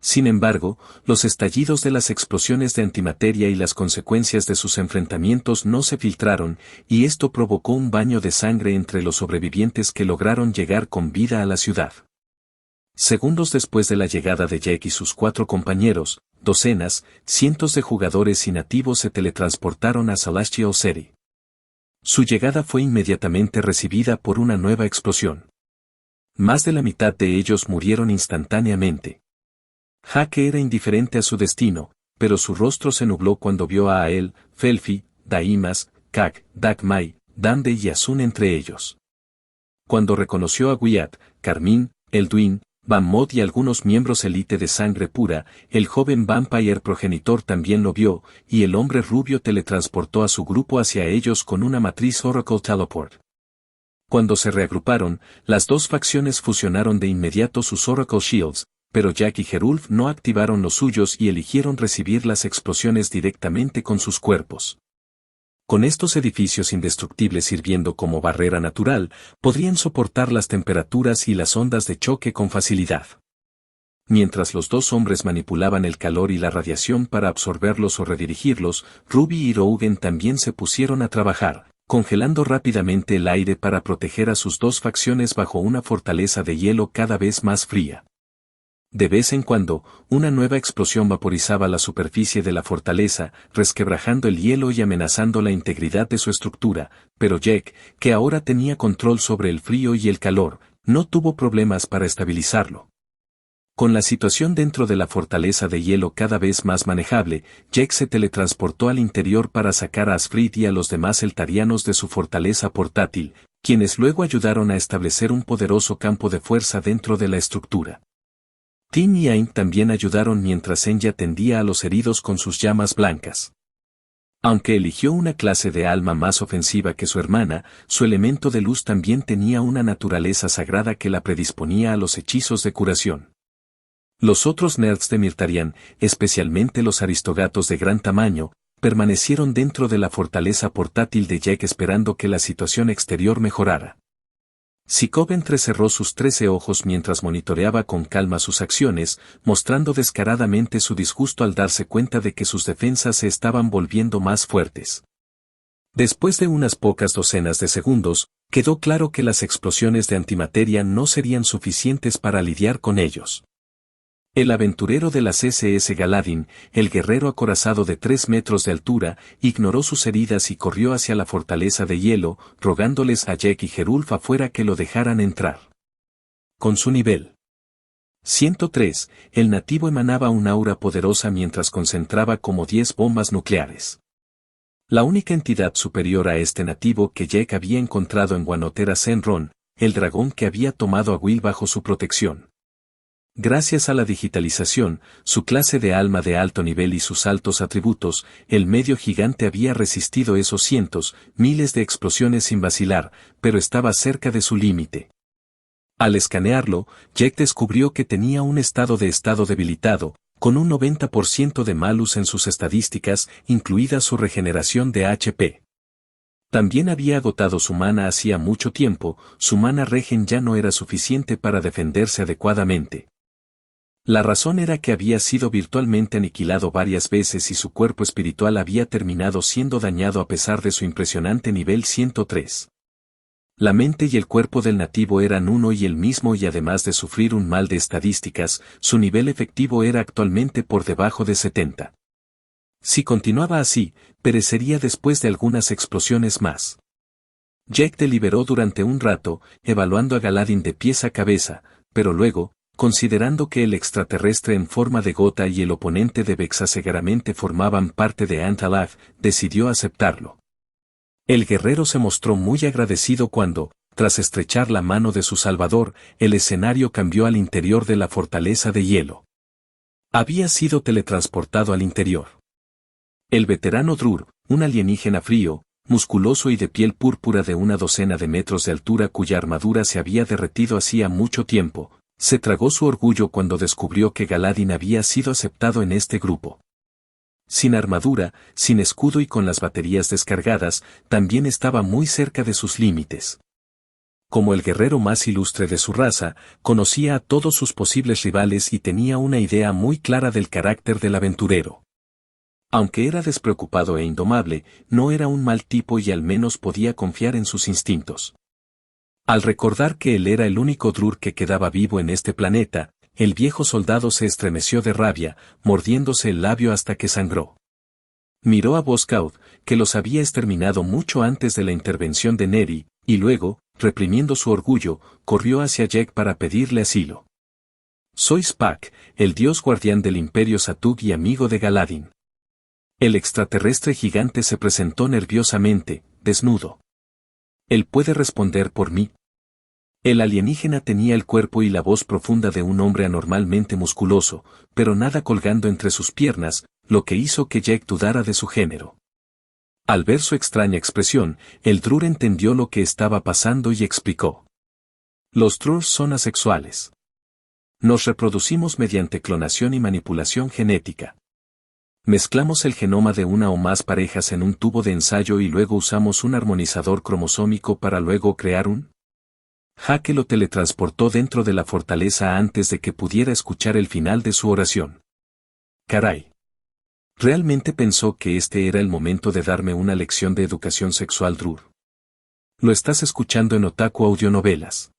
Sin embargo, los estallidos de las explosiones de antimateria y las consecuencias de sus enfrentamientos no se filtraron, y esto provocó un baño de sangre entre los sobrevivientes que lograron llegar con vida a la ciudad. Segundos después de la llegada de Jack y sus 4 compañeros, docenas, cientos de jugadores y nativos se teletransportaron a Celestial City. Su llegada fue inmediatamente recibida por una nueva explosión. Más de la mitad de ellos murieron instantáneamente. Jake era indiferente a su destino, pero su rostro se nubló cuando vio a Ael, Felfi, Daimas, Kak, Dagmai, Dande y Asun entre ellos. Cuando reconoció a Wyatt, Carmín, Elduin, Van Mod y algunos miembros élite de sangre pura, el joven Vampire progenitor también lo vio, y el hombre rubio teletransportó a su grupo hacia ellos con una matriz Oracle Teleport. Cuando se reagruparon, las 2 facciones fusionaron de inmediato sus Oracle Shields, pero Jack y Gerulf no activaron los suyos y eligieron recibir las explosiones directamente con sus cuerpos. Con estos edificios indestructibles sirviendo como barrera natural, podrían soportar las temperaturas y las ondas de choque con facilidad. Mientras los 2 hombres manipulaban el calor y la radiación para absorberlos o redirigirlos, Ruby y Rogan también se pusieron a trabajar, congelando rápidamente el aire para proteger a sus 2 facciones bajo una fortaleza de hielo cada vez más fría. De vez en cuando, una nueva explosión vaporizaba la superficie de la fortaleza, resquebrajando el hielo y amenazando la integridad de su estructura, pero Jack, que ahora tenía control sobre el frío y el calor, no tuvo problemas para estabilizarlo. Con la situación dentro de la fortaleza de hielo cada vez más manejable, Jack se teletransportó al interior para sacar a Asfrid y a los demás eltarianos de su fortaleza portátil, quienes luego ayudaron a establecer un poderoso campo de fuerza dentro de la estructura. Tim y Ain también ayudaron mientras Enya tendía a los heridos con sus llamas blancas. Aunque eligió una clase de alma más ofensiva que su hermana, su elemento de luz también tenía una naturaleza sagrada que la predisponía a los hechizos de curación. Los otros nerds de Mirtarian, especialmente los aristogatos de gran tamaño, permanecieron dentro de la fortaleza portátil de Jack esperando que la situación exterior mejorara. Sikov entrecerró sus 13 ojos mientras monitoreaba con calma sus acciones, mostrando descaradamente su disgusto al darse cuenta de que sus defensas se estaban volviendo más fuertes. Después de unas pocas docenas de segundos, quedó claro que las explosiones de antimateria no serían suficientes para lidiar con ellos. El aventurero de las SS Galadin, el guerrero acorazado de 3 metros de altura, ignoró sus heridas y corrió hacia la fortaleza de hielo, rogándoles a Jake y Gerulf afuera que lo dejaran entrar. Con su nivel 103, el nativo emanaba un aura poderosa mientras concentraba como 10 bombas nucleares. La única entidad superior a este nativo que Jake había encontrado en Wanoth era Senron, el dragón que había tomado a Will bajo su protección. Gracias a la digitalización, su clase de alma de alto nivel y sus altos atributos, el medio gigante había resistido esos cientos, miles de explosiones sin vacilar, pero estaba cerca de su límite. Al escanearlo, Jake descubrió que tenía un estado debilitado, con un 90% de malus en sus estadísticas, incluida su regeneración de HP. También había agotado su mana hacía mucho tiempo, su mana regen ya no era suficiente para defenderse adecuadamente. La razón era que había sido virtualmente aniquilado varias veces y su cuerpo espiritual había terminado siendo dañado a pesar de su impresionante nivel 103. La mente y el cuerpo del nativo eran uno y el mismo y además de sufrir un mal de estadísticas, su nivel efectivo era actualmente por debajo de 70. Si continuaba así, perecería después de algunas explosiones más. Jake deliberó durante un rato, evaluando a Galadin de pies a cabeza, pero luego, considerando que el extraterrestre en forma de gota y el oponente de Bexacegaramente formaban parte de Antalag, decidió aceptarlo. El guerrero se mostró muy agradecido cuando, tras estrechar la mano de su salvador, el escenario cambió al interior de la fortaleza de hielo. Había sido teletransportado al interior. El veterano Drur, un alienígena frío, musculoso y de piel púrpura de una docena de metros de altura cuya armadura se había derretido hacía mucho tiempo, se tragó su orgullo cuando descubrió que Galadin había sido aceptado en este grupo. Sin armadura, sin escudo y con las baterías descargadas, también estaba muy cerca de sus límites. Como el guerrero más ilustre de su raza, conocía a todos sus posibles rivales y tenía una idea muy clara del carácter del aventurero. Aunque era despreocupado e indomable, no era un mal tipo y al menos podía confiar en sus instintos. Al recordar que él era el único Drur que quedaba vivo en este planeta, el viejo soldado se estremeció de rabia, mordiéndose el labio hasta que sangró. Miró a Boskaud, que los había exterminado mucho antes de la intervención de Neri, y luego, reprimiendo su orgullo, corrió hacia Jake para pedirle asilo. Soy Spak, el dios guardián del Imperio Satug y amigo de Galadin. El extraterrestre gigante se presentó nerviosamente, desnudo. ¿Él puede responder por mí? El alienígena tenía el cuerpo y la voz profunda de un hombre anormalmente musculoso, pero nada colgando entre sus piernas, lo que hizo que Jake dudara de su género. Al ver su extraña expresión, el Drur entendió lo que estaba pasando y explicó. Los Drurs son asexuales. Nos reproducimos mediante clonación y manipulación genética. Mezclamos el genoma de una o más parejas en un tubo de ensayo y luego usamos un armonizador cromosómico para luego crear un... Jake lo teletransportó dentro de la fortaleza antes de que pudiera escuchar el final de su oración. Caray. ¿Realmente pensó que este era el momento de darme una lección de educación sexual, Drur? Lo estás escuchando en Otaku Audionovelas.